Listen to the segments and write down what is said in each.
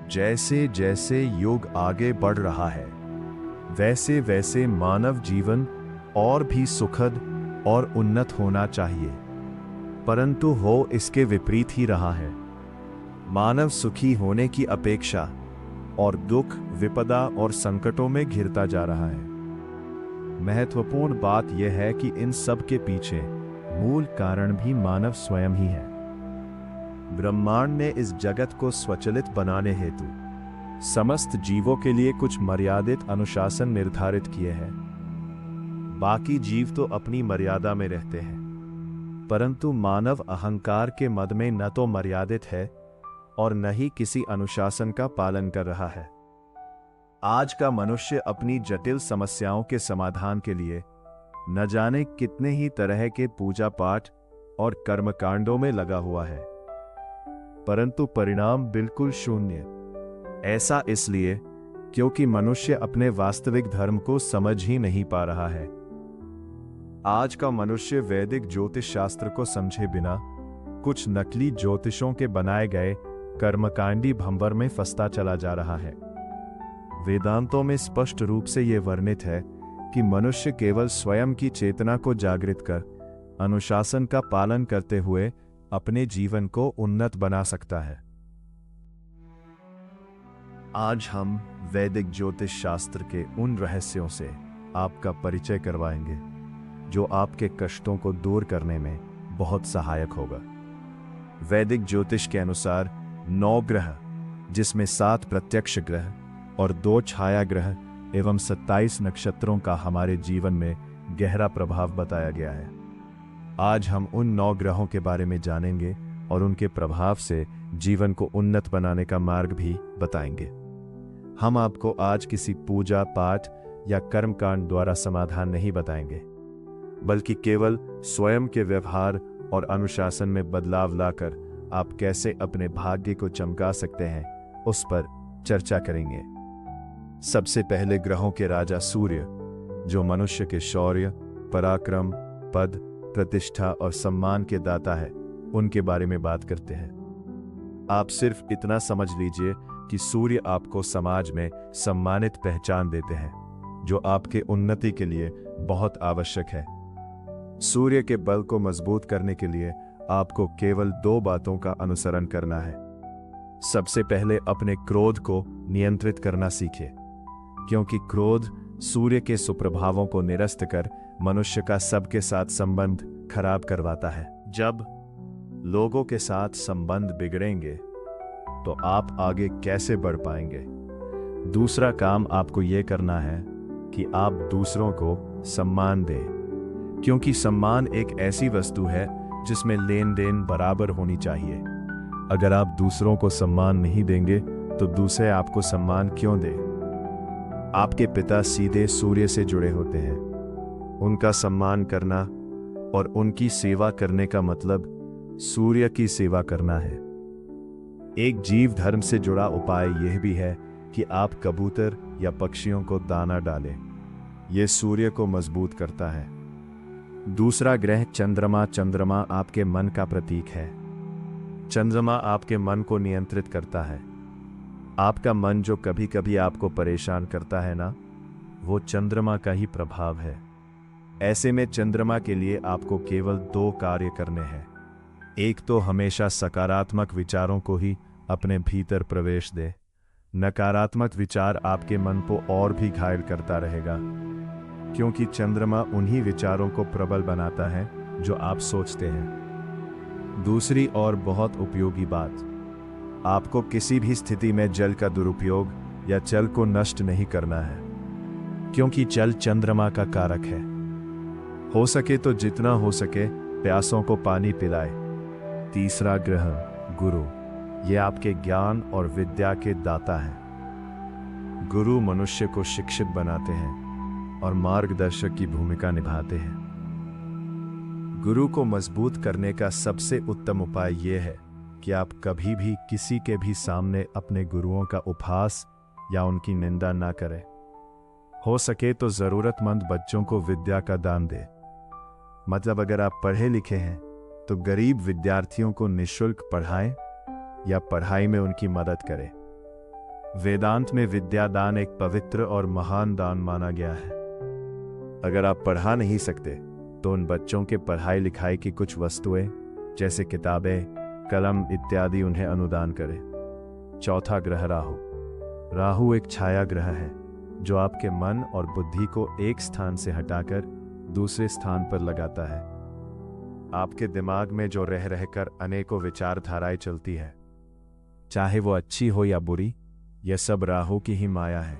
जैसे जैसे युग आगे बढ़ रहा है, वैसे वैसे मानव जीवन और भी सुखद और उन्नत होना चाहिए, परंतु हो इसके विपरीत ही रहा है। मानव सुखी होने की अपेक्षा और दुख, विपदा और संकटों में घिरता जा रहा है। महत्वपूर्ण बात यह है कि इन सब के पीछे मूल कारण भी मानव स्वयं ही है। ब्रह्मांड ने इस जगत को स्वचालित बनाने हेतु समस्त जीवों के लिए कुछ मर्यादित अनुशासन निर्धारित किए हैं। बाकी जीव तो अपनी मर्यादा में रहते हैं, परंतु मानव अहंकार के मद में न तो मर्यादित है और न ही किसी अनुशासन का पालन कर रहा है। आज का मनुष्य अपनी जटिल समस्याओं के समाधान के लिए न जाने कितने ही तरह के पूजा पाठ और कर्मकांडों में लगा हुआ है, परंतु परिणाम बिल्कुल शून्य। ऐसा इसलिए क्योंकि मनुष्य अपने वास्तविक धर्म को समझ ही नहीं पा रहा है। आज का मनुष्य वैदिक ज्योतिष शास्त्र को समझे बिना कुछ नकली ज्योतिषों के बनाए गए कर्मकांडी भंवर में फंसता चला जा रहा है। वेदांतों में स्पष्ट रूप से यह वर्णित है कि मनुष्य केवल स्वयं की चेतना को जागृत कर अनुशासन का पालन करते हुए अपने जीवन को उन्नत बना सकता है। आज हम वैदिक ज्योतिष शास्त्र के उन रहस्यों से आपका परिचय करवाएंगे जो आपके कष्टों को दूर करने में बहुत सहायक होगा। वैदिक ज्योतिष के अनुसार 9 ग्रह, जिसमें 7 प्रत्यक्ष ग्रह और 2 छाया ग्रह एवं 27 नक्षत्रों का हमारे जीवन में गहरा प्रभाव बताया गया है। आज हम उन 9 ग्रहों के बारे में जानेंगे और उनके प्रभाव से जीवन को उन्नत बनाने का मार्ग भी बताएंगे। हम आपको आज किसी पूजा पाठ या कर्मकांड द्वारा समाधान नहीं बताएंगे, बल्कि केवल स्वयं के व्यवहार और अनुशासन में बदलाव लाकर आप कैसे अपने भाग्य को चमका सकते हैं, उस पर चर्चा करेंगे। सबसे पहले ग्रहों के राजा सूर्य, जो मनुष्य के शौर्य, पराक्रम, पद, प्रतिष्ठा और सम्मान के दाता है, उनके बारे में बात करते हैं। आप सिर्फ इतना समझ लीजिए कि सूर्य आपको समाज में सम्मानित पहचान देते हैं, जो आपके उन्नति के लिए बहुत आवश्यक है। सूर्य के बल को मजबूत करने के लिए आपको केवल 2 बातों का अनुसरण करना है। सबसे पहले अपने क्रोध को नियंत्रित करना सीखिए, क्योंकि क्रोध सूर्य के सुप्रभावों को निरस्त कर मनुष्य का सबके साथ संबंध खराब करवाता है। जब लोगों के साथ संबंध बिगड़ेंगे तो आप आगे कैसे बढ़ पाएंगे? दूसरा काम आपको यह करना है कि आप दूसरों को सम्मान दें, क्योंकि सम्मान एक ऐसी वस्तु है जिसमें लेन देन बराबर होनी चाहिए। अगर आप दूसरों को सम्मान नहीं देंगे तो दूसरे आपको सम्मान क्यों दें? आपके पिता सीधे सूर्य से जुड़े होते हैं। उनका सम्मान करना और उनकी सेवा करने का मतलब सूर्य की सेवा करना है। एक जीव धर्म से जुड़ा उपाय यह भी है कि आप कबूतर या पक्षियों को दाना डालें। यह सूर्य को मजबूत करता है। दूसरा ग्रह चंद्रमा। चंद्रमा आपके मन का प्रतीक है। चंद्रमा आपके मन को नियंत्रित करता है। आपका मन जो कभी कभी आपको परेशान करता है ना, वो चंद्रमा का ही प्रभाव है। ऐसे में चंद्रमा के लिए आपको केवल 2 कार्य करने हैं। एक तो हमेशा सकारात्मक विचारों को ही अपने भीतर प्रवेश दे। नकारात्मक विचार आपके मन को और भी घायल करता रहेगा, क्योंकि चंद्रमा उन्हीं विचारों को प्रबल बनाता है जो आप सोचते हैं। दूसरी और बहुत उपयोगी बात, आपको किसी भी स्थिति में जल का दुरुपयोग या जल को नष्ट नहीं करना है, क्योंकि जल चंद्रमा का कारक है। हो सके तो जितना हो सके प्यासों को पानी पिलाए। तीसरा ग्रह गुरु, ये आपके ज्ञान और विद्या के दाता हैं। गुरु मनुष्य को शिक्षित बनाते हैं और मार्गदर्शक की भूमिका निभाते हैं। गुरु को मजबूत करने का सबसे उत्तम उपाय यह है कि आप कभी भी किसी के भी सामने अपने गुरुओं का उपहास या उनकी निंदा ना करें। हो सके तो जरूरतमंद बच्चों को विद्या का दान दें। मतलब अगर आप पढ़े लिखे हैं तो गरीब विद्यार्थियों को निःशुल्क पढ़ाएं या पढ़ाई में उनकी मदद करें। वेदांत में विद्यादान एक पवित्र और महान दान माना गया है। अगर आप पढ़ा नहीं सकते तो उन बच्चों के पढ़ाई लिखाई की कुछ वस्तुएं जैसे किताबें, कलम इत्यादि उन्हें अनुदान करें। चौथा ग्रह राहु। राहु एक छाया ग्रह है जो आपके मन और बुद्धि को एक स्थान से हटाकर दूसरे स्थान पर लगाता है। आपके दिमाग में जो रह रहकर अनेकों विचारधाराएं चलती है, चाहे वो अच्छी हो या बुरी, यह सब राहु की ही माया है।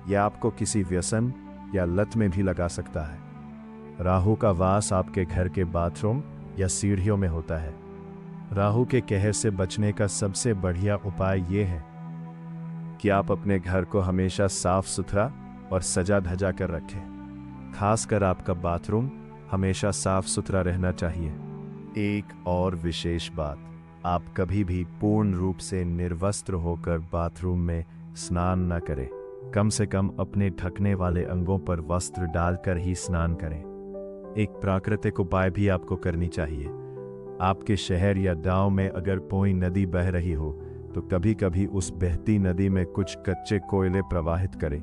यह आपको किसी व्यसन या लत में भी लगा सकता है। राहु का वास आपके घर के बाथरूम या सीढ़ियों में होता है। राहु के कहर से बचने का सबसे बढ़िया उपाय यह है कि आप अपने घर को हमेशा साफ सुथरा और सजा धजा कर रखें। खासकर आपका बाथरूम हमेशा साफ सुथरा रहना चाहिए। एक और विशेष बात, आप कभी भी पूर्ण रूप से निर्वस्त्र होकर बाथरूम में स्नान न करें। कम से कम अपने ढकने वाले अंगों पर वस्त्र डालकर ही स्नान करें। एक प्राकृतिक उपाय भी आपको करनी चाहिए। आपके शहर या गांव में अगर कोई नदी बह रही हो तो कभी कभी उस बहती नदी में कुछ कच्चे कोयले प्रवाहित करें।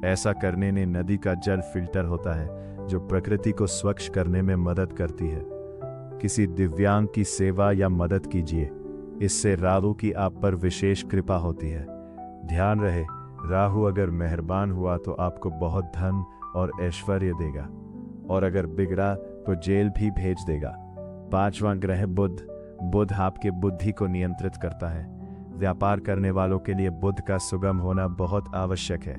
ऐसा करने ने नदी का जल फिल्टर होता है जो प्रकृति को स्वच्छ करने में मदद करती है। किसी दिव्यांग की सेवा या मदद कीजिए, इससे राहु की आप पर विशेष कृपा होती है। ध्यान रहे, राहु अगर मेहरबान हुआ तो आपको बहुत धन और ऐश्वर्य देगा, और अगर बिगड़ा तो जेल भी भेज देगा। पांचवां ग्रह बुध। बुध आपके बुद्धि को नियंत्रित करता है। व्यापार करने वालों के लिए बुध का सुगम होना बहुत आवश्यक है।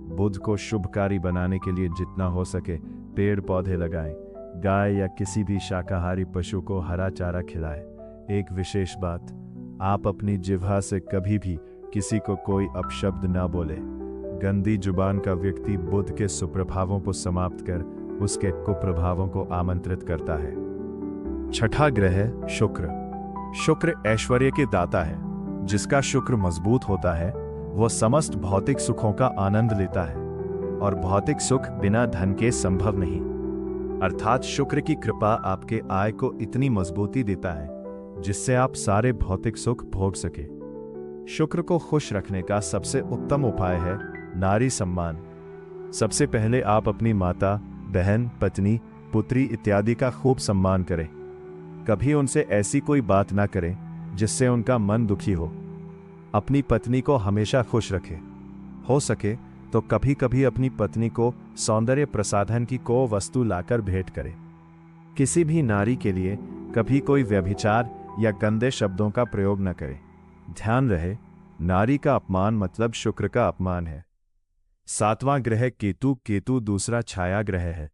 बुध को शुभकारी बनाने के लिए जितना हो सके पेड़ पौधे लगाएं। गाय या किसी भी शाकाहारी पशु को हरा चारा खिलाएं। एक विशेष बात, आप अपनी जिह्वा से कभी भी किसी को कोई अपशब्द ना बोले। गंदी जुबान का व्यक्ति बुध के सुप्रभावों को समाप्त कर उसके कुप्रभावों को आमंत्रित करता है। छठा ग्रह शुक्र। शुक्र ऐश्वर्य के दाता है। जिसका शुक्र मजबूत होता है वह समस्त भौतिक सुखों का आनंद लेता है, और भौतिक सुख बिना धन के संभव नहीं। अर्थात शुक्र की कृपा आपके आय को इतनी मजबूती देता है जिससे आप सारे भौतिक सुख भोग सके। शुक्र को खुश रखने का सबसे उत्तम उपाय है नारी सम्मान। सबसे पहले आप अपनी माता, बहन, पत्नी, पुत्री इत्यादि का खूब सम्मान करें। कभी उनसे ऐसी कोई बात ना करें जिससे उनका मन दुखी हो। अपनी पत्नी को हमेशा खुश रखें। हो सके तो कभी कभी अपनी पत्नी को सौंदर्य प्रसाधन की को वस्तु लाकर भेंट करें। किसी भी नारी के लिए कभी कोई व्यभिचार या गंदे शब्दों का प्रयोग न करें। ध्यान रहे, नारी का अपमान मतलब शुक्र का अपमान है। सातवां ग्रह केतु। केतु दूसरा छाया ग्रह है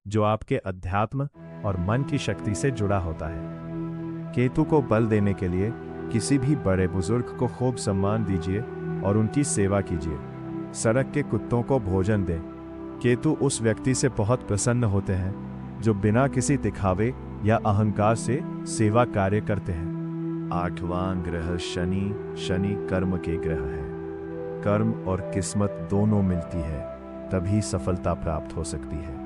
जो आपके अध्यात्म और मन की शक्ति से जुड़ा होता है। केतु को बल देने के लिए किसी भी बड़े बुजुर्ग को खूब सम्मान दीजिए और उनकी सेवा कीजिए। सड़क के कुत्तों को भोजन दें। केतु उस व्यक्ति से बहुत प्रसन्न होते हैं जो बिना किसी दिखावे या अहंकार से सेवा कार्य करते हैं। आठवां ग्रह शनि। शनि कर्म के ग्रह है। कर्म और किस्मत दोनों मिलती है तभी सफलता प्राप्त हो सकती है।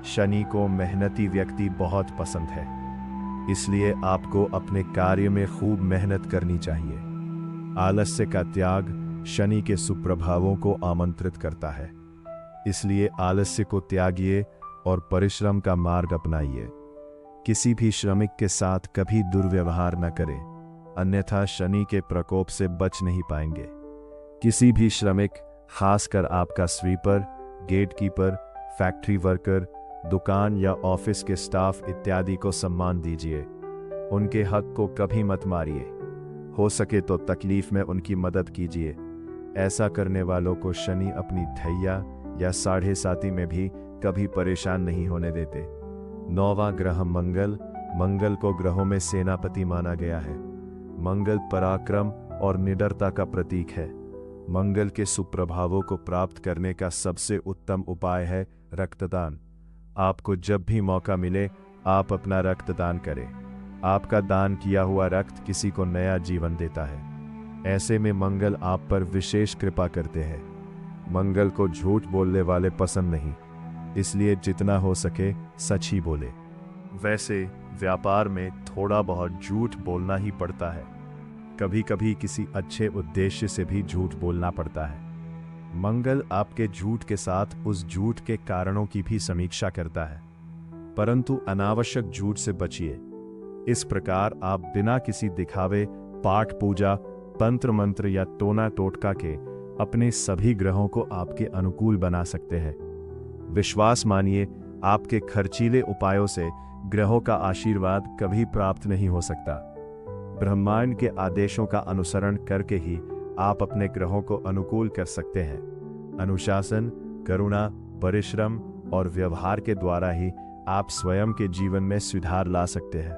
शनि को मेहनती व्यक्ति बहुत पसंद है, इसलिए आपको अपने कार्य में खूब मेहनत करनी चाहिए। आलस्य का त्याग शनि के सुप्रभावों को आमंत्रित करता है, इसलिए आलस्य को त्यागिए और परिश्रम का मार्ग अपनाइए। किसी भी श्रमिक के साथ कभी दुर्व्यवहार न करें, अन्यथा शनि के प्रकोप से बच नहीं पाएंगे। किसी भी श्रमिक, खासकर आपका स्वीपर, गेटकीपर, फैक्ट्री वर्कर, दुकान या ऑफिस के स्टाफ इत्यादि को सम्मान दीजिए। उनके हक को कभी मत मारिए। हो सके तो तकलीफ में उनकी मदद कीजिए। ऐसा करने वालों को शनि अपनी धैया या साढ़े साती में भी कभी परेशान नहीं होने देते। नौवां ग्रह मंगल। मंगल को ग्रहों में सेनापति माना गया है। मंगल पराक्रम और निडरता का प्रतीक है। मंगल के सुप्रभावों को प्राप्त करने का सबसे उत्तम उपाय है रक्तदान। आपको जब भी मौका मिले आप अपना रक्तदान करें। आपका दान किया हुआ रक्त किसी को नया जीवन देता है। ऐसे में मंगल आप पर विशेष कृपा करते हैं। मंगल को झूठ बोलने वाले पसंद नहीं, इसलिए जितना हो सके सच ही बोले। वैसे व्यापार में थोड़ा बहुत झूठ बोलना ही पड़ता है। कभी कभी किसी अच्छे उद्देश्य से भी झूठ बोलना पड़ता है। मंगल आपके झूठ के साथ उस झूठ के कारणों की भी समीक्षा करता है, परंतु अनावश्यक झूठ से बचिए। इस प्रकार आप बिना किसी दिखावे, पाठ पूजा, तंत्र मंत्र या टोना टोटका के अपने सभी ग्रहों को आपके अनुकूल बना सकते हैं। विश्वास मानिए, आपके खर्चीले उपायों से ग्रहों का आशीर्वाद कभी प्राप्त नहीं हो सकता। ब्रह्मांड के आदेशों का अनुसरण करके ही आप अपने ग्रहों को अनुकूल कर सकते हैं। अनुशासन, करुणा, परिश्रम और व्यवहार के द्वारा ही आप स्वयं के जीवन में सुधार ला सकते हैं।